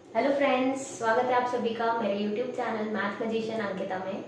Hello friends, स्वागत है आप सभी का मेरे YouTube channel math magician Ankita में।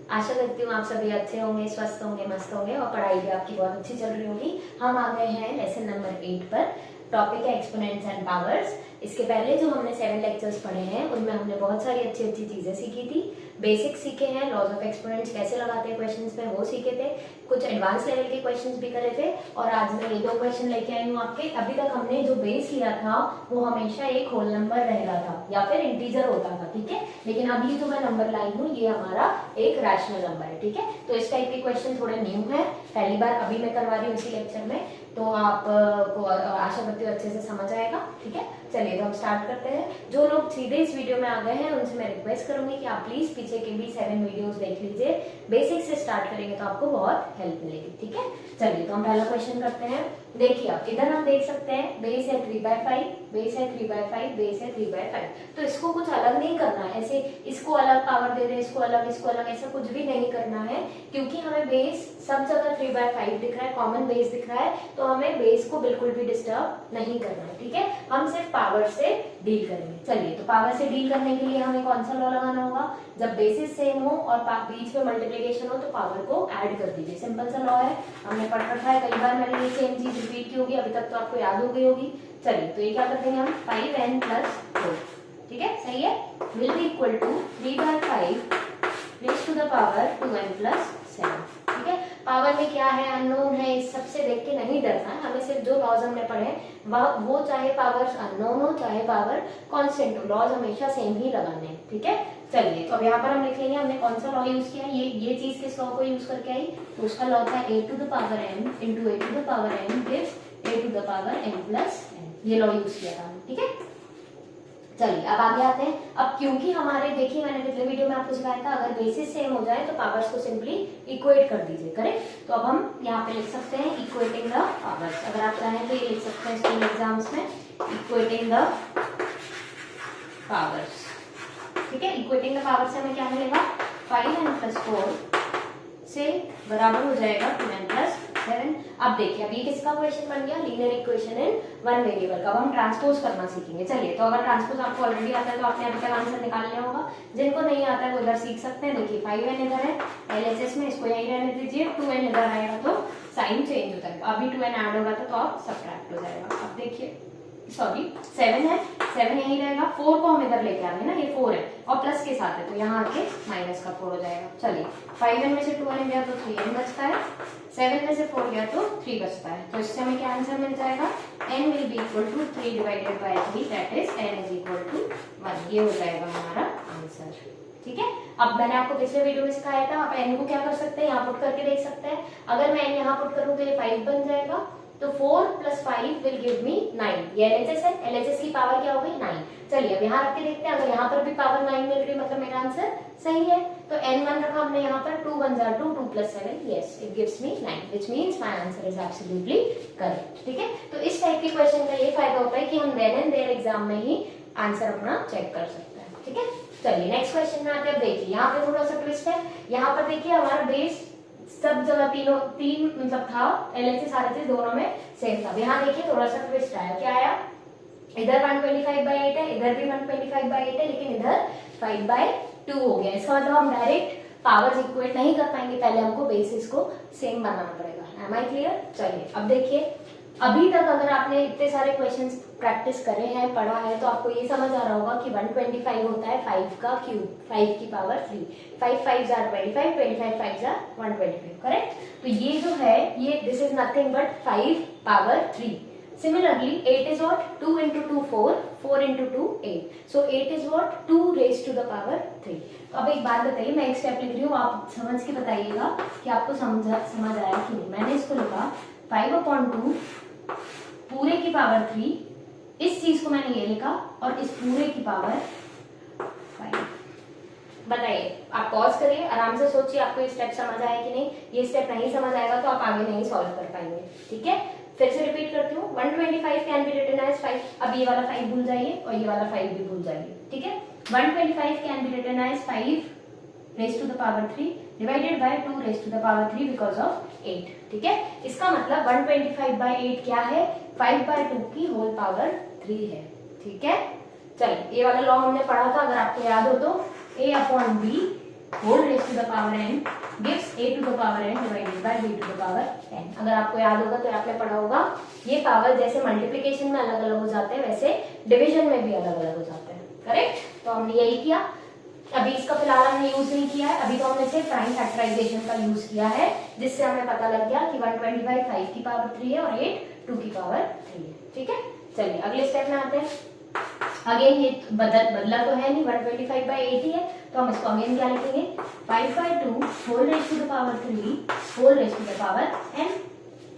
आशा करती हूँ आप सभी अच्छे होंगे, स्वस्थ होंगे, मस्त होंगे और पढ़ाई भी आपकी बहुत अच्छी चल रही होगी। हम आ गए हैं लेसन नंबर 8 पर। टॉपिक है एक्सपोनेंट्स एंड पावर्स। इसके पहले जो हमने 7 लेक्चर्स पढ़े हैं उनमें हमने बहुत सारी अच्छी अच्छी चीजें सीखी थी। बेसिक सीखे हैं, लॉज ऑफ एक्सपोनेंट्स कैसे लगाते हैं क्वेश्चंस में वो सीखे थे, कुछ एडवांस लेवल के क्वेश्चंस भी करे थे। और आज मैं ये 2 क्वेश्चन लेके आई हूँ आपके। अभी तक हमने जो बेस लिया था वो हमेशा एक होल नंबर रहेगा था या फिर इंटीजर होता था, ठीक है। लेकिन अभी जो मैं नंबर लाई हूँ ये हमारा एक रैशनल नंबर है, ठीक है। तो इस टाइप के क्वेश्चन थोड़े न्यू है, पहली बार अभी मैं करवा रही हूँ इसी लेक्चर में, तो आप को आशा करती हूँ अच्छे से समझ आएगा, ठीक है। चलिए तो हम स्टार्ट करते हैं। जो लोग सीधे इस वीडियो में आ गए हैं उनसे मैं रिक्वेस्ट करूंगी कि आप प्लीज पीछे के भी 7 वीडियोस देख लीजिए। बेसिक से स्टार्ट करेंगे तो आपको बहुत हेल्प मिलेगी, ठीक है। चलिए तो हम पहला क्वेश्चन करते हैं। देखिए आप इधर हम देख सकते हैं बेस है 3/5, बेस है 3/5, बेस है 3/5। तो इसको कुछ अलग नहीं करना है, ऐसे इसको अलग पावर दे दे, इसको अलग, ऐसा कुछ भी नहीं करना है, क्योंकि हमें बेस सब जगह 3/5 दिख रहा है, कॉमन बेस दिख रहा है, तो हमें बेस को बिल्कुल भी डिस्टर्ब नहीं करना है, ठीक है। हम सिर्फ पावर से डील करेंगे। चलिए तो पावर से डील करने के लिए हमें कौन सा लॉ लगाना होगा? जब बेसिस सेम हो और बीच में मल्टीप्लिकेशन हो तो पावर को ऐड कर दीजिए। सिंपल सा लॉ है, हमने पढ़ रखा है कई बार, मैंने ये सेम चीज रिपीट की होगी, अभी तक तो आपको याद हो गई होगी। चलिए तो ये क्या कर देंगे हम 5n + 4, ठीक है, सही है, will be equal to 3/5 raise to the power 2n + 7, ठीक है। पावर में क्या है, अननोन है, इस सबसे देख के नहीं डरना है, हमें सिर्फ जो लॉज हमने पढ़े हैं वो चाहे पावर अननोन हो चाहे पावर कांस्टेंट हो, लॉज हमेशा सेम ही लगाने हैं, ठीक है। चलिए तो अब यहाँ पर हम लिख लेंगे हमने कौन सा लॉ यूज किया, ये चीज किस लॉ को यूज करके आई, तो उसका लॉ था a to the power n into a to the power n gives a to the power n + n, ये लॉ यूज किया था, ठीक है। चलिए अब आगे आते हैं। अब क्योंकि हमारे, देखिए मैंने पिछले वीडियो में आपको सिखाया था अगर बेसिस सेम हो जाए तो पावर्स को सिंपली इक्वेट कर दीजिए, करेक्ट। तो अब हम यहाँ पे लिख सकते हैं इक्वेटिंग द पावर्स। अगर आप चाहें तो ये लिख सकते हैं स्कूल एग्जाम्स में, इक्वेटिंग द पावर्स, ठीक है। इक्वेटिंग द पावर्स से हमें क्या मिलेगा, 5n + 4 से बराबर हो जाएगा 2n + 7। अब देखिए अब ये किसका क्वेश्चन बन गया, linear equation in one variable का। अब हम ट्रांसपोज करना सीखेंगे। चलिए तो अगर ट्रांसपोज आपको ऑलरेडी आता है तो आपने अभी तक आंसर निकाल लिया होगा, जिनको नहीं आता है वो इधर सीख सकते हैं। देखिए 5n इधर है LHS में, इसको यही रहने दीजिए, 2n इधर आएगा तो साइन चेंज होता है, अभी 2n ऐड होगा तो अब सब्ट्रैक्ट हो जाएगा। अब देखिए सॉरी 7 है, 7 यही रहेगा, 4 को हम इधर लेके आ रहे हैं ना, ये 4 है और प्लस के साथ है तो यहाँ आके माइनस का 4 हो जाएगा। चलिए 5n में से 2n गया तो 3n बचता है, 7 में से 4 गया तो 3 बचता है, तो इससे हमें क्या आंसर मिल जाएगा, n will be equal to 3/3, that is n is equal to 1, ये हो जाएगा हमारा आंसर, ठीक है। अब मैंने आपको पिछले वीडियो में सिखाया था आप n को क्या कर सकते हैं, यहाँ पुट करके देख सकते हैं। अगर मैं n यहाँ पुट करूँ तो ये 5 बन जाएगा, तो 4 + 5 विल गिव मी 9। ये LHS है, LHS की पावर क्या हो गई 9। चलिए अब यहाँ रख के देखते हैं, अगर यहाँ पर भी पावर 9 मिल रही मतलब मेरा आंसर सही है। तो n1 रखा हमने यहाँ पर, 2 × 1 2, 2 + 7, yes it gives me 9, which means my answer is absolutely correct, ठीक है। तो इस टाइप के क्वेश्चन का ये फायदा होता है कि हम देन एंड देयर एग्जाम में ही आंसर अपना चेक कर सकते हैं, ठीक है। चलिए नेक्स्ट क्वेश्चन में आते हैं। देखिए यहाँ पे थोड़ा सा ट्विस्ट है, यहाँ पर देखिए हमारा बेस सब जगह तीन मतलब था, LHS RHS दोनों में सेम था। यहाँ देखिए थोड़ा सा ट्विस्ट आया, क्या आया, इधर 125/8 है, इधर भी 125/8 है, लेकिन इधर 5/2 हो गया। इसका मतलब हम डायरेक्ट पावर्स इक्वेट नहीं कर पाएंगे, पहले हमको बेसिस को सेम बनाना पड़ेगा। Am I clear? चलिए अब देखिए, अभी तक अगर आपने इतने सारे क्वेश्चंस प्रैक्टिस करे हैं, पढ़ा है, तो आपको ये समझ आ रहा होगा कि 125 होता है 5 का क्यूब, 5 की power 3, 5 5s are 25, 25 5s are 125, correct. तो ये जो है ये this is nothing but 5 power 3। Similarly, 8 is what? 2 × 2 4, 4 × 2 8. So 8 is what? 2 raised to the power 3. तो अब एक बात बताइए, मैं एक स्टेप लिख रही हूँ, आप समझ के बताइएगा कि आपको समझ आया कि नहीं। मैंने इसको लिखा 5/2 पूरे की पावर 3, इस चीज को मैंने ये लिखा और इस पूरे की पावर 5। बताइए, आप पॉज करिए, आराम से सोचिए आपको ये स्टेप समझ आया कि नहीं। ये स्टेप नहीं समझ आएगा तो आप आगे नहीं सॉल्व कर पाएंगे, ठीक है। फिर से रिपीट करती हूँ, 125 कैन बी रिटन एज 5, अब ये वाला 5 भूल जाइए और ये वाला 5 भी भूल जाइए, ठीक है। 125 can be written as 5 raised to the power 3 divided by 2 raised to the power 3 because of 8, ठीक है। इसका मतलब 125/8 क्या है, 5/2 की होल पावर 3 है, ठीक है। चलिए ये वाला लॉ हमने पढ़ा था, अगर आपको याद हो तो a upon b whole raise to the power n gives a to the power n divided by b to the power n। अगर आपको याद होगा तो आपने पढ़ा होगा ये पावर जैसे मल्टीप्लिकेशन में अलग अलग हो जाते हैं वैसे डिवीजन में भी अलग अलग हो जाते हैं, करेक्ट। तो हमने यही किया। अभी इसका फिलहाल हमने यूज नहीं किया है, अभी तो हमने सिर्फ प्राइम फैक्टराइजेशन का यूज किया है, जिससे हमें पता लग गया कि 125 5 की पावर 3 है और 8 2 की पावर 3 है, ठीक है। चलिए अगले स्टेप में आते हैं। अगेन ये बदला तो है नहीं, 125 बाई 80 है, तो हम इसको अगेन क्या लिखेंगे 5/2 whole raise to the power 3 whole raise to the power n,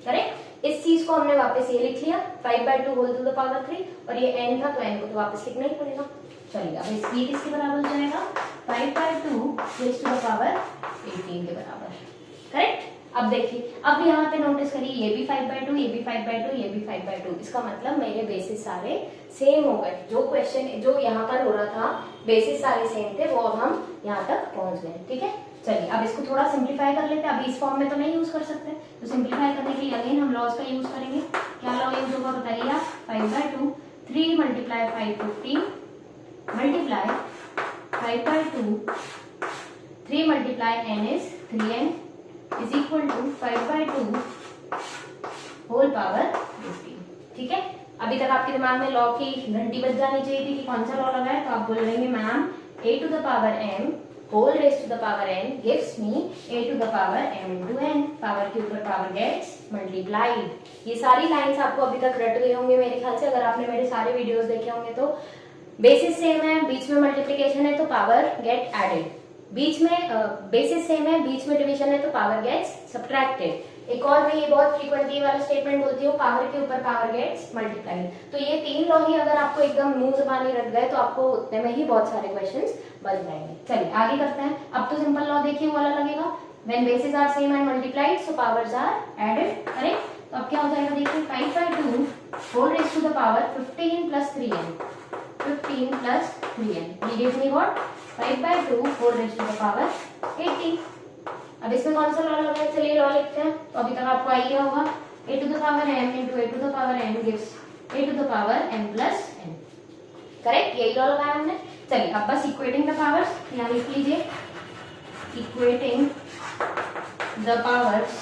correct. इस चीज को हमने वापस ये लिख लिया 5/2 होल टू द पावर 3 और ये n था तो n को तो वापस लिखना ही पड़ेगा। चलिए अब ये किसके बराबर हो जाएगा 5/2 रेज टू द पावर 18 के बराबर, करेक्ट। अब देखिए, अब यहाँ पे नोटिस करिए ये भी 5/2 ये भी 5/2 ये भी 5/2, इसका मतलब मेरे बेसिस सारे सेम हो गए। जो क्वेश्चन जो यहाँ पर हो रहा था बेसिस सारे सेम थे, वो अब हम यहाँ तक पहुंच गए, ठीक है। चलिए अब इसको थोड़ा सिंप्लीफाई कर लेते हैं। अभी इस फॉर्म में तो नहीं यूज कर सकते, तो सिंप्लीफाई करने के लिए अगेन हम लॉज का यूज करेंगे। क्या लॉ यूज होगा बताइए आप, 5/2 3 multiply 5 15 multiply 5/2 3 multiply n is 3n is equal to 5/2 whole power 15, ठीक है। अभी तक आपके दिमाग में लॉ की घंटी बज जानी चाहिए थी कि कौन सा लॉ लगा है, तो आप बोल रहे हैं ma'am a to the power m whole raise to the power n gives me a to the power m into n, power के ऊपर पावर गेट्स मल्टीप्लाइड। ये सारी लाइंस आपको अभी तक रट गए होंगे मेरे ख्याल से, अगर आपने मेरे सारे वीडियोस देखे होंगे तो। बेसिस सेम है, बीच में मल्टीप्लिकेशन है तो पावर गेट एडेड, बीच में बेसिस सेम है बीच में डिवीजन है तो पावर गेट्स सब्ट्रैक्टेड। एक और मैं ये बहुत फ्रीक्वेंटली वाला स्टेटमेंट बोलती हूँ, पावर के ऊपर पावर गेट्स मल्टीप्लाइड। तो ये तीन लॉ ही अगर आपको एकदम मुंह ज़बानी रट गए तो आपको उतने में ही बहुत सारे क्वेश्चंस बन जाएंगे। चलिए आगे करते हैं। अब तो सिंपल लॉ देखिए वाला लगेगा, when bases are same and multiplied so powers are added, correct. तो अब क्या हो जाएगा देखिए 5/2 whole raise to the power 15 plus 3n 15 plus 3n ये gives me what 5/2 whole raise to the power 80। अब इसमें कौन सा लॉ लगा है, चलिए लॉ लिखते हैं। तो अभी तक आपको आइडिया होगा a to the power m into a to the power n gives a to the power m plus n, correct. यही लॉ लगाया हमने। चलिए अब बस इक्वेटिंग द पावर्स यहाँ लिख लीजिए, इक्वेटिंग द पावर्स।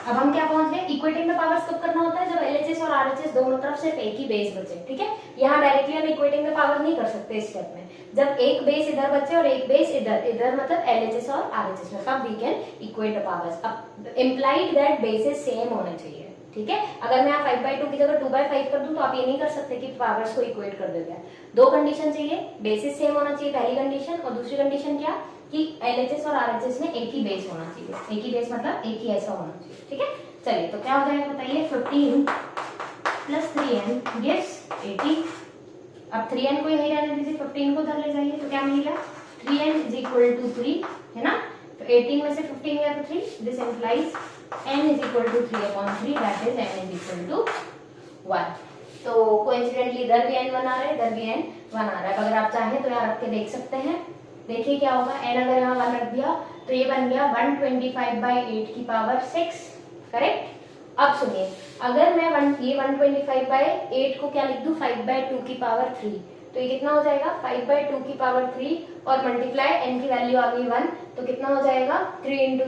अब हम क्या पहुंच गए, इक्वेटिंग द पावर्स कब करना होता है, जब LHS और RHS दोनों तरफ सिर्फ एक ही बेस बचे, ठीक है। यहाँ डायरेक्टली हम इक्वेटिंग द पावर नहीं कर सकते इस स्टेप में। जब एक बेस इधर बचे और एक बेस इधर, इधर मतलब LHS और RHS में, तब we can equate the powers. अब इम्प्लाइड दैट बेसिस सेम होने चाहिए, ठीक है। अगर मैं 5/2 की जगह 2/5 कर दूं तो आप ये नहीं कर सकते कि पावर्स को इक्वेट कर देते हैं। दो कंडीशन चाहिए, बेसिस सेम होना चाहिए पहली कंडीशन, और दूसरी कंडीशन क्या कि LHS और RHS में एक ही बेस होना चाहिए। एक ही बेस मतलब एक ही ऐसा होना चाहिए, ठीक है। चलिए तो क्या हो जाएगा बताइए 15 प्लस 3n गिव्स 80। अब 3n को यही रहने दीजिए, 15 को उधर ले जाइए तो क्या मिलेगा 3n इज इक्वल टू 3, है ना। तो 18 में से 15 गया तो 3, this implies n is equal to 3/3, that is n is equal to 1। तो कोइंसिडेंटली इधर भी n 1 आ रहा है, इधर भी n 1 आ रहा है। अगर आप चाहें तो यहाँ रख के देख सकते हैं। देखिए क्या होगा, n अगर यहाँ 1 रख दिया तो ये बन गया 125/8 की पावर 6, करेक्ट। अब सुनिए, अगर मैं ये 125/8 को क्या लिख दूं 5/2 की पावर 3, तो ये कितना हो जाएगा 5/2 की पावर 3 और मल्टीप्लाई n की वैल्यू आ गई 1, तो कितना हो जाएगा 3 इंटू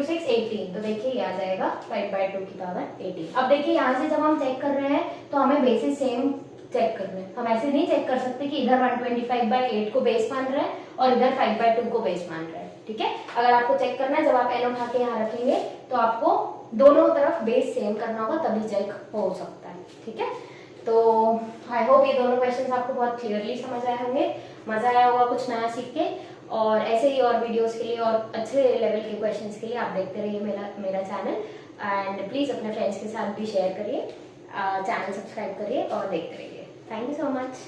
6 18। तो देखिए ये आ जाएगा 5/2 की पावर 18। अब देखिए यहाँ से जब हम चेक कर रहे हैं तो हमें बेसिस सेम चेक करना है। हम ऐसे नहीं चेक कर सकते कि इधर 125/8 को बेस मान रहे हैं और इधर 5/2 को बेस मान रहे हैं, ठीक है। अगर आपको चेक करना है, जब आप n उठा के यहाँ रखेंगे तो आपको दोनों तरफ बेस सेम करना होगा, तभी चेक हो सकता है, ठीक है। तो आई होप ये दोनों क्वेश्चन आपको बहुत क्लियरली समझ आए होंगे, मजा आया होगा कुछ नया सीख के। और ऐसे ही और वीडियोस के लिए और अच्छे लेवल के क्वेश्चंस के लिए आप देखते रहिए मेरा चैनल, एंड प्लीज अपने फ्रेंड्स के साथ भी शेयर करिए, चैनल सब्सक्राइब करिए और देखते रहिए। Thank you so much.